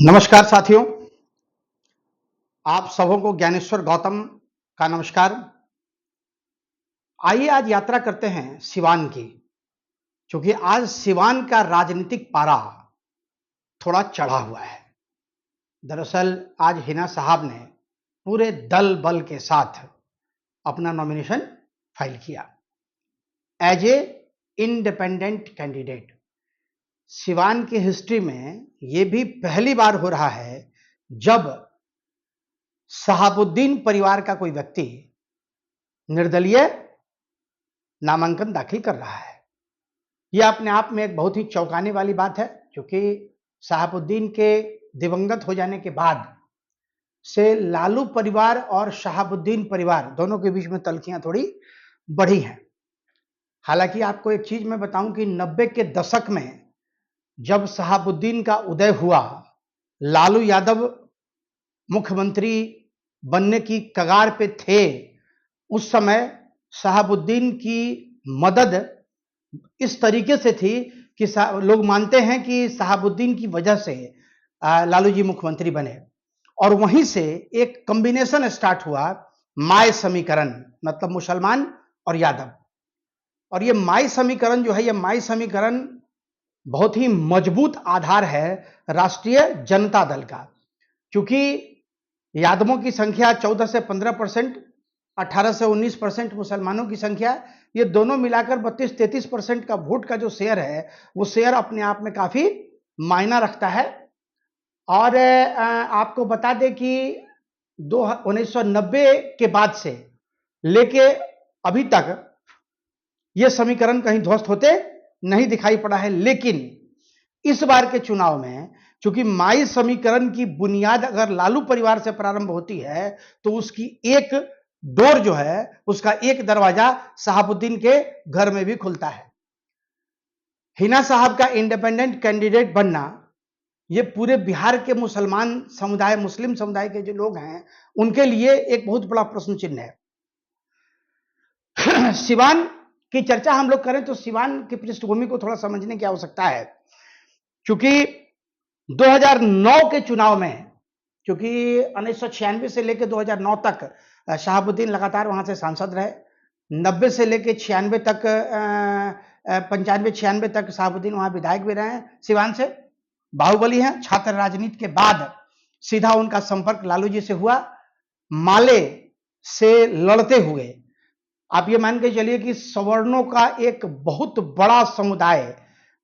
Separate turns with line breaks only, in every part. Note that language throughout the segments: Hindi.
नमस्कार साथियों, आप सबों को ज्ञानेश्वर गौतम का नमस्कार। आइए आज यात्रा करते हैं सिवान की, क्योंकि आज सिवान का राजनीतिक पारा थोड़ा चढ़ा हुआ है। दरअसल आज हिना साहब ने पूरे दल बल के साथ अपना नॉमिनेशन फाइल किया as a independent candidate. Siwan की हिस्ट्री में यह भी पहली बार हो रहा है जब शहाबुद्दीन परिवार का कोई व्यक्ति निर्दलीय नामांकन दाखिल कर रहा है। यह अपने आप में एक बहुत ही चौंकाने वाली बात है, क्योंकि शहाबुद्दीन के दिवंगत हो जाने के बाद से लालू परिवार और शहाबुद्दीन परिवार दोनों के बीच में तल्खियां थोड़ी बढ़ी हैं। हालांकि आपको एक चीज मैं बताऊं कि 90 के दशक में जब शहाबुद्दीन का उदय हुआ, लालू यादव मुख्यमंत्री बनने की कगार पे थे, उस समय शहाबुद्दीन की मदद इस तरीके से थी कि लोग मानते हैं कि शहाबुद्दीन की वजह से लालू जी मुख्यमंत्री बने। और वहीं से एक कॉम्बिनेशन स्टार्ट हुआ, माय समीकरण, मतलब मुसलमान और यादव। और ये माय समीकरण जो है, ये माय समीकरण बहुत ही मजबूत आधार है राष्ट्रीय जनता दल का, क्योंकि यादवों की संख्या 14 से 15%, 18 से 19% मुसलमानों की संख्या, ये दोनों मिलाकर 32-33% का वोट का जो शेयर है, वो शेयर अपने आप में काफी मायना रखता है। और आपको बता दें कि 1990 के बाद से लेके अभी तक ये समीकरण कहीं ध्वस्त होते नहीं दिखाई पड़ा है। लेकिन इस बार के चुनाव में चूंकि माई समीकरण की बुनियाद अगर लालू परिवार से प्रारंभ होती है, तो उसकी एक डोर जो है, उसका एक दरवाजा शहाबुद्दीन के घर में भी खुलता है। हिना साहब का इंडिपेंडेंट कैंडिडेट बनना, ये पूरे बिहार के मुसलमान समुदाय, मुस्लिम समुदाय के जो लोग हैं, उनके लिए एक बहुत बड़ा प्रश्न चिन्ह है। सिवान की चर्चा हम लोग करें तो सिवान की पृष्ठभूमि को थोड़ा समझने की आवश्यकता है, क्योंकि 2009 के चुनाव में, क्योंकि 1996 से लेकर 2009 तक शहाबुद्दीन लगातार वहां से सांसद रहे। 90 से लेकर 96 तक 95-96 तक शहाबुद्दीन वहां विधायक भी रहे हैं सिवान से। बाहुबली हैं। छात्र राजनीति के बाद सीधा उनका संपर्क लालू जी से हुआ, माले से लड़ते हुए। आप ये मान के चलिए कि सवर्णों का एक बहुत बड़ा समुदाय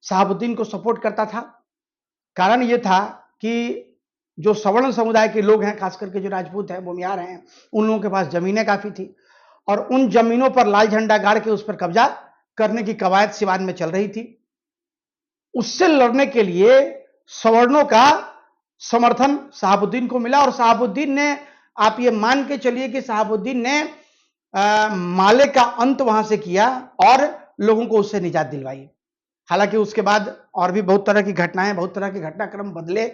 शहाबुद्दीन को सपोर्ट करता था। कारण यह था कि जो सवर्ण समुदाय के लोग हैं, खास करके जो राजपूत हैं, भूमिहार हैं, उन लोगों के पास जमीनें काफी थी, और उन जमीनों पर लाल झंडा गाड़ के उस पर कब्जा करने की कवायद सिवान में चल रही थी। उससे लड़ने के लिए सवर्णों का समर्थन शहाबुद्दीन को मिला, और शहाबुद्दीन ने, आप ये मान के चलिए कि शहाबुद्दीन ने माले का अंत वहां से किया और लोगों को उससे निजात दिलवाई। हालांकि उसके बाद और भी बहुत तरह की घटनाएं, बहुत तरह के घटनाक्रम बदले,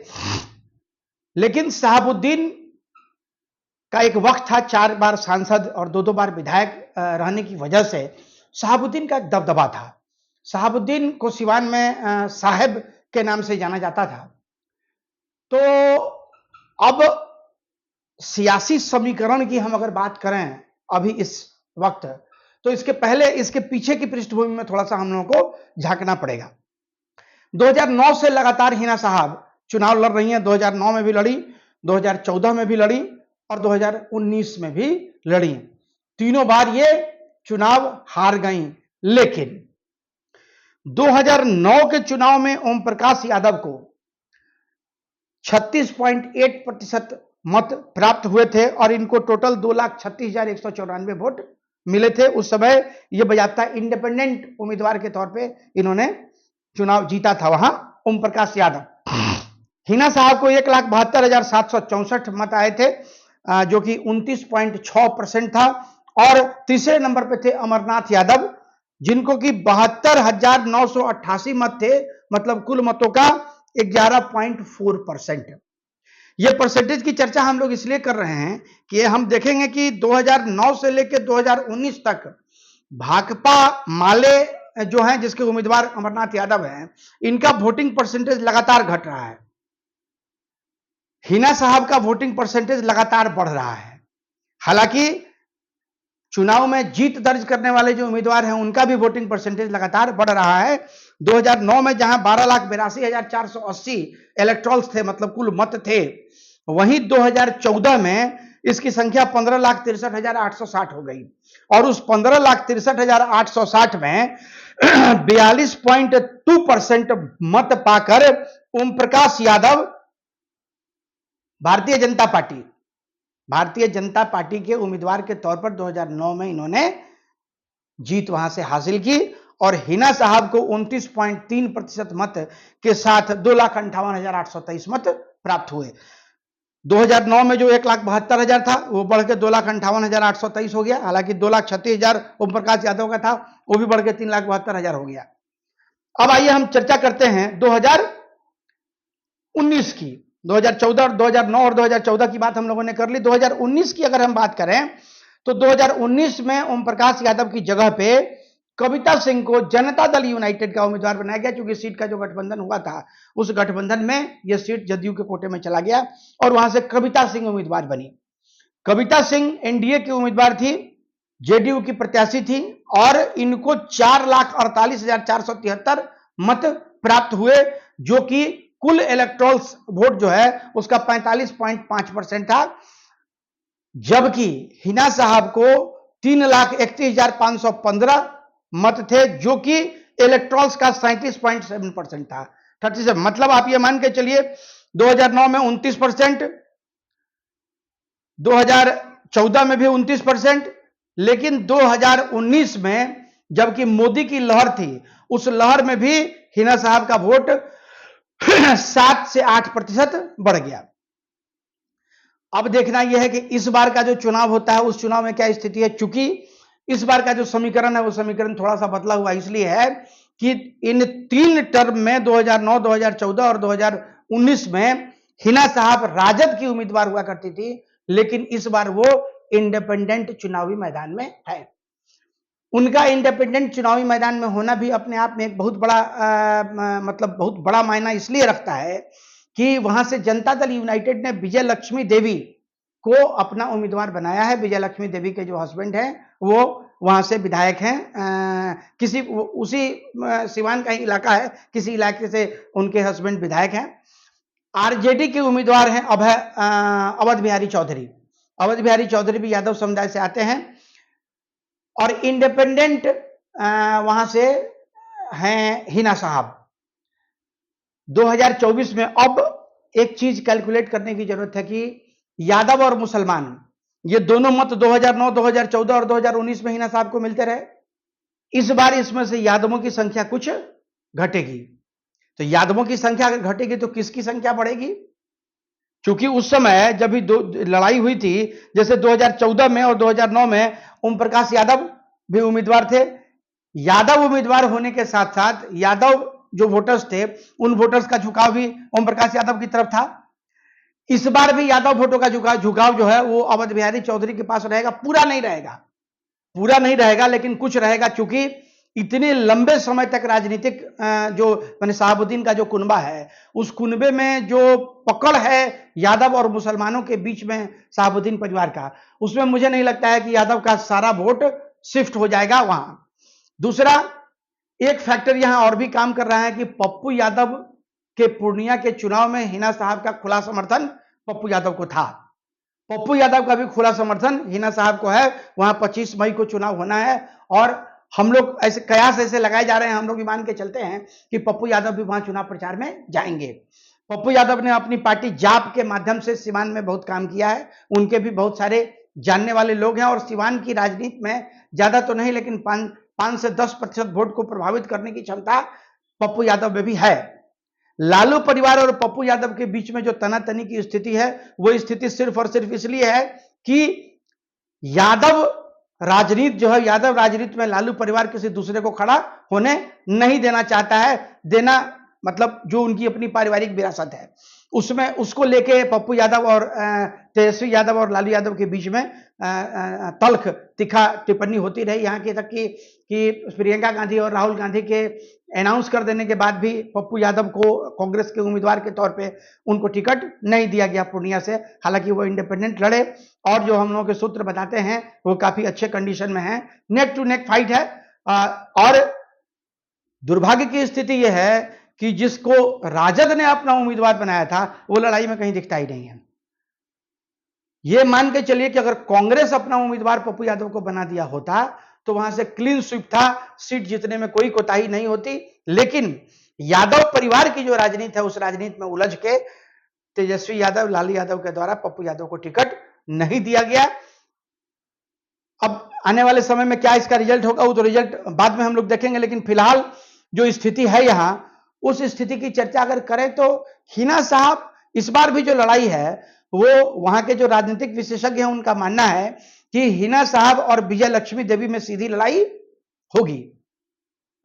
लेकिन शहाबुद्दीन का एक वक्त था 4 बार सांसद और 2-2 बार विधायक रहने की वजह से शहाबुद्दीन का एक दबदबा था। शहाबुद्दीन को सिवान में साहेब के नाम से जाना जाता था। तो अब सियासी समीकरण की हम अगर बात करें अभी इस वक्त, तो इसके पहले, इसके पीछे की पृष्ठभूमि में थोड़ा सा हम लोगों को झांकना पड़ेगा। 2009 से लगातार हिना साहब चुनाव लड़ रही हैं। 2009 में भी लड़ी, 2014 में भी लड़ी और 2019 में भी लड़ी। तीनों बार ये चुनाव हार गई। लेकिन 2009 के चुनाव में ओम प्रकाश यादव को 36.8% मत प्राप्त हुए थे और इनको टोटल 2,36,194 वोट मिले थे। उस समय यह बजाता इंडिपेंडेंट उम्मीदवार के तौर पे इन्होंने चुनाव जीता था वहां ओम प्रकाश यादव। हिना साहब को 1,72,764 मत आए थे, जो कि 29.6% था। और तीसरे नंबर पे थे अमरनाथ यादव, जिनको कि 72,988 मत थे, मतलब कुल मतों का 11.4%। यह परसेंटेज की चर्चा हम लोग इसलिए कर रहे हैं कि हम देखेंगे कि 2009 से लेकर 2019 तक भाकपा माले जो हैं, जिसके उम्मीदवार अमरनाथ यादव हैं, इनका वोटिंग परसेंटेज लगातार घट रहा है। हिना साहब का वोटिंग परसेंटेज लगातार बढ़ रहा है। हालांकि चुनाव में जीत दर्ज करने वाले जो उम्मीदवार हैं उनका भी वोटिंग परसेंटेज लगातार बढ़ रहा है। 2009 में जहां 12,82,480 इलेक्ट्रॉल्स थे, मतलब कुल मत थे, वहीं 2014 में इसकी संख्या 15,63,860 हो गई और उस 15,63,860 में 42.2% मत पाकर ओम प्रकाश यादव भारतीय जनता पार्टी के उम्मीदवार के तौर पर 2009 में इन्होंने जीत वहां से हासिल की और हिना साहब को 29.3% मत के साथ 2,58,823 मत प्राप्त हुए। 2009 में जो 1,72,000 था वो बढ़ के 2,58,823 हो गया। हालांकि 2,36,000 ओम प्रकाश यादव का था, वो भी बढ़ के 3,72,000 हो गया। अब आइए हम चर्चा करते हैं 2019 की। 2014 और 2009 और 2014 की बात हम लोगों ने कर ली। 2019 की अगर हम बात करें तो 2019 में ओम प्रकाश यादव की जगह पे कविता सिंह को जनता दल यूनाइटेड का उम्मीदवार बनाया गया, क्योंकि सीट का जो गठबंधन हुआ था उस गठबंधन में यह सीट जदयू के कोटे में चला गया और वहां से कविता सिंह उम्मीदवार बनी। कविता सिंह एनडीए की उम्मीदवार थी, जेडीयू की प्रत्याशी थी और इनको 4,48,473 मत प्राप्त हुए, जो कि कुल इलेक्टोरल वोट जो है उसका 45.5% था। जबकि हिना साहब को 3,31,515 मत थे, जो कि इलेक्ट्रॉल्स का 37.7% था। 37 मतलब आप ये मान के चलिए 2009 में 29%, 2014 में भी 29%, लेकिन 2019 में जबकि मोदी की लहर थी, उस लहर में भी हिना साहब का वोट 7 से 8% बढ़ गया। अब देखना यह है कि इस बार का जो चुनाव होता है उस चुनाव में क्या स्थिति है। चूंकि इस बार का जो समीकरण है वो समीकरण थोड़ा सा बदला हुआ इसलिए है कि इन 3 टर्म में 2009, 2014 और 2019 में हिना साहब राजद की उम्मीदवार हुआ करती थी, लेकिन इस बार वो इंडिपेंडेंट चुनावी मैदान में है। उनका इंडिपेंडेंट चुनावी मैदान में होना भी अपने आप में एक बहुत बड़ा मतलब बहुत बड़ा मायना इसलिए रखता है कि वहां से जनता दल यूनाइटेड ने विजय लक्ष्मी देवी को अपना उम्मीदवार बनाया है। विजय लक्ष्मी देवी के जो हस्बैंड हैं वो वहां से विधायक हैं, किसी उसी सिवान का ही इलाका है, किसी इलाके से उनके हस्बैंड विधायक हैं। आरजेडी के उम्मीदवार हैं अवध बिहारी चौधरी। अवध बिहारी चौधरी भी यादव समुदाय से आते हैं और इंडिपेंडेंट वहां से हैं हिना साहब। 2024 में अब एक चीज कैलकुलेट करने की जरूरत है कि यादव और मुसलमान ये दोनों मत 2009, 2014 और 2019 में हिना साहब को मिलते रहे। इस बार इसमें से यादवों की संख्या कुछ घटेगी। तो यादवों की संख्या अगर घटेगी तो किसकी संख्या बढ़ेगी? क्योंकि उस समय जब भी लड़ाई हुई थी, जैसे 2014 में और 2009 में ओम प्रकाश यादव भी उम्मीदवार थे। यादव उम्मीदवार होने के साथ साथ यादव जो वोटर्स थे उन वोटर्स का झुकाव भी ओम प्रकाश यादव की तरफ था। इस बार भी यादव वोटों का झुकाव जो है वो अवध बिहारी चौधरी के पास रहेगा। पूरा नहीं रहेगा लेकिन कुछ रहेगा, क्योंकि इतने लंबे समय तक राजनीतिक जो मैंने शहाबुद्दीन का जो कुनबा है उस कुनबे में जो पकड़ है यादव और मुसलमानों के बीच में शहाबुद्दीन परिवार का, उसमें मुझे नहीं लगता है कि यादव का सारा वोट शिफ्ट हो जाएगा वहां। दूसरा एक फैक्टर यहां और भी काम कर रहा है कि पप्पू यादव के पूर्णिया के चुनाव में हिना साहब का खुला समर्थन पप्पू यादव को था। पप्पू यादव का भी खुला समर्थन हिना साहब को है। वहां 25 मई को चुनाव होना है और हम लोग ऐसे कयास ऐसे लगाए जा रहे हैं, हम लोग भी मान के चलते हैं कि पप्पू यादव भी वहां चुनाव प्रचार में जाएंगे। पप्पू यादव ने अपनी पार्टी जाप के माध्यम से सिवान में बहुत काम किया है। उनके भी बहुत सारे जानने वाले लोग हैं और सिवान की राजनीति में ज्यादा तो नहीं लेकिन 5 से 10% वोट को प्रभावित करने की क्षमता पप्पू यादव में भी है। लालू परिवार और पप्पू यादव के बीच में जो तनातनी की स्थिति है वो स्थिति सिर्फ और सिर्फ इसलिए है कि यादव राजनीति में लालू परिवार किसी दूसरे को खड़ा होने नहीं देना चाहता है। देना मतलब जो उनकी अपनी पारिवारिक विरासत है उसमें उसको लेके पप्पू यादव और तेजस्वी यादव और लालू यादव के बीच में तल्ख तीखा टिप्पणी होती रही, यहाँ की तक कि प्रियंका गांधी और राहुल गांधी के अनाउंस कर देने के बाद भी पप्पू यादव को कांग्रेस के उम्मीदवार के तौर पे उनको टिकट नहीं दिया गया पूर्णिया से। हालांकि वो इंडिपेंडेंट लड़े और जो हम लोगों के सूत्र बताते हैं वो काफी अच्छे कंडीशन में है, नेक टू नेक फाइट है। और दुर्भाग्य की स्थिति यह है कि जिसको राजद ने अपना उम्मीदवार बनाया था वो लड़ाई में कहीं दिखता ही नहीं है। ये मान के चलिए कि अगर कांग्रेस अपना उम्मीदवार पप्पू यादव को बना दिया होता तो वहां से क्लीन स्वीप था, सीट जीतने में कोई कोताही नहीं होती। लेकिन यादव परिवार की जो राजनीति है उस राजनीति में उलझ के तेजस्वी यादव, लालू यादव के द्वारा पप्पू यादव को टिकट नहीं दिया गया। अब आने वाले समय में क्या इसका रिजल्ट होगा वो तो रिजल्ट बाद में हम लोग देखेंगे, लेकिन फिलहाल जो स्थिति है यहां, उस स्थिति की चर्चा अगर करें तो हिना साहब इस बार भी जो लड़ाई है वो वहां के जो राजनीतिक विशेषज्ञ हैं उनका मानना है कि हिना साहब और विजय लक्ष्मी देवी में सीधी लड़ाई होगी,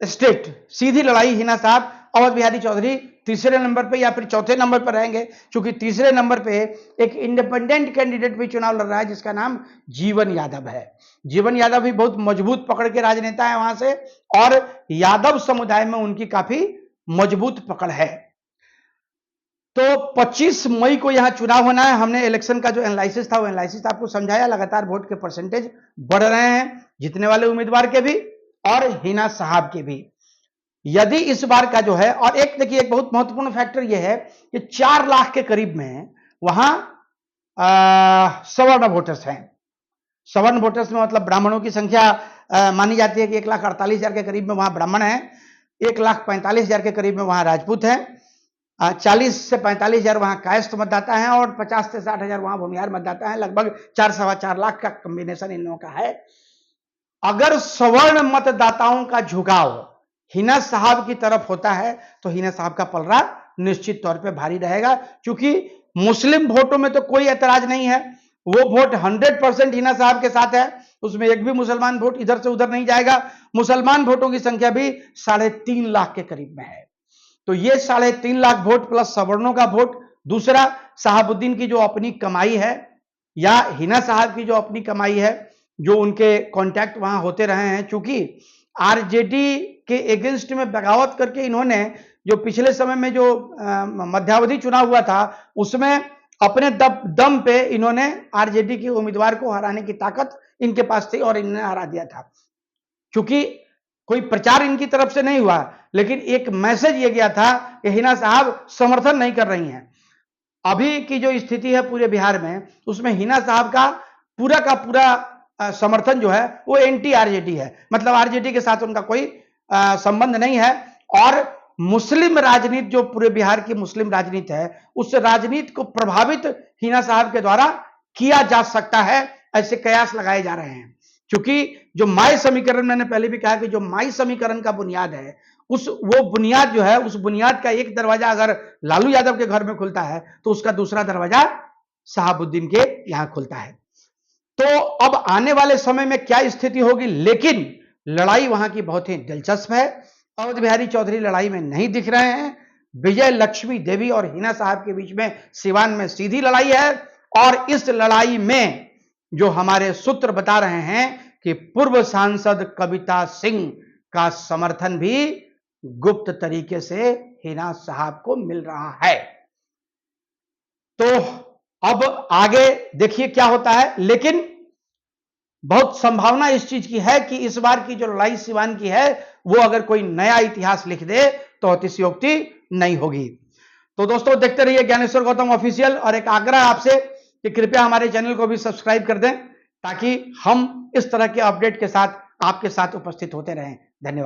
स्ट्रेट सीधी लड़ाई। हिना साहब अवध बिहारी चौधरी तीसरे नंबर पे या फिर चौथे नंबर पर रहेंगे, क्योंकि तीसरे नंबर पे एक इंडिपेंडेंट कैंडिडेट भी चुनाव लड़ रहा है जिसका नाम जीवन यादव है। जीवन यादव भी बहुत मजबूत पकड़ के राजनेता है वहां से, और यादव समुदाय में उनकी काफी मजबूत पकड़ है। तो 25 मई को यहां चुनाव होना है। हमने इलेक्शन का जो एनालिसिस था वो एनालिसिस आपको समझाया। लगातार वोट के परसेंटेज बढ़ रहे हैं, जीतने वाले उम्मीदवार के भी और हिना साहब के भी। यदि इस बार का जो है, और एक देखिए एक बहुत महत्वपूर्ण फैक्टर यह है कि 4 लाख के करीब में वहां सवर्ण वोटर्स हैं। सवर्ण वोटर्स में मतलब ब्राह्मणों की संख्या मानी जाती है कि 1,48,000 के करीब में वहां ब्राह्मण है, 1,45,000 के करीब में वहां राजपूत है, 40 से 45,000 वहां कायस्थ मतदाता है और 50 से 60,000 वहां भूमिहार मतदाता है। लगभग 4-4.25 लाख का कॉम्बिनेशन इन लोगों का है। अगर सवर्ण मतदाताओं का झुकाव हिना साहब की तरफ होता है तो हिना साहब का पलड़ा निश्चित तौर पे भारी रहेगा, क्योंकि मुस्लिम वोटों में तो कोई ऐतराज नहीं है, वो वोट 100% हिना साहब के साथ है, उसमें एक भी मुसलमान वोट इधर से उधर नहीं जाएगा। मुसलमान वोटों की संख्या भी 3.5 लाख के करीब में है। तो ये 3.5 लाख वोट प्लस सवर्णों का वोट, दूसरा शहाबुद्दीन की जो अपनी कमाई है या हिना साहब की जो अपनी कमाई है, जो उनके कॉन्टैक्ट वहां होते रहे हैं, चूंकि आरजेडी के एगेंस्ट में बगावत करके इन्होंने जो पिछले समय में जो मध्यावधि चुनाव हुआ था उसमें अपने दम पे इन्होंने आरजेडी के उम्मीदवार को हराने की ताकत इनके पास थी और इन्होंने हरा दिया था। क्योंकि कोई प्रचार इनकी तरफ से नहीं हुआ, लेकिन एक मैसेज ये गया था कि हिना साहब समर्थन नहीं कर रही हैं। अभी की जो स्थिति है पूरे बिहार में, उसमें हिना साहब का पूरा समर्थन जो है वो एंटी आरजेडी है, मतलब आरजेडी के साथ उनका कोई संबंध नहीं है। और मुस्लिम राजनीति जो पूरे बिहार की मुस्लिम राजनीति है, उस राजनीति को प्रभावित हिना साहब के द्वारा किया जा सकता है, ऐसे कयास लगाए जा रहे हैं। क्योंकि जो माई समीकरण, मैंने पहले भी कहा कि जो माई समीकरण का बुनियाद है, वो बुनियाद जो है, उस बुनियाद का एक दरवाजा अगर लालू यादव के घर में खुलता है तो उसका दूसरा दरवाजा शहाबुद्दीन के यहां खुलता है। तो अब आने वाले समय में क्या स्थिति होगी, लेकिन लड़ाई वहां की बहुत ही दिलचस्प है। अवध बिहारी चौधरी लड़ाई में नहीं दिख रहे हैं। विजय लक्ष्मी देवी और हिना साहब के बीच में सिवान में सीधी लड़ाई है, और इस लड़ाई में जो हमारे सूत्र बता रहे हैं कि पूर्व सांसद कविता सिंह का समर्थन भी गुप्त तरीके से हिना साहब को मिल रहा है। तो अब आगे देखिए क्या होता है, लेकिन बहुत संभावना इस चीज की है कि इस बार की जो लड़ाई सिवान की है वो अगर कोई नया इतिहास लिख दे तो अतिशयोक्ति नहीं होगी। तो दोस्तों देखते रहिए ज्ञानेश्वर गौतम ऑफिशियल, और एक आग्रह आपसे कि कृपया हमारे चैनल को भी सब्सक्राइब कर दें ताकि हम इस तरह के अपडेट के साथ आपके साथ उपस्थित होते रहें। धन्यवाद।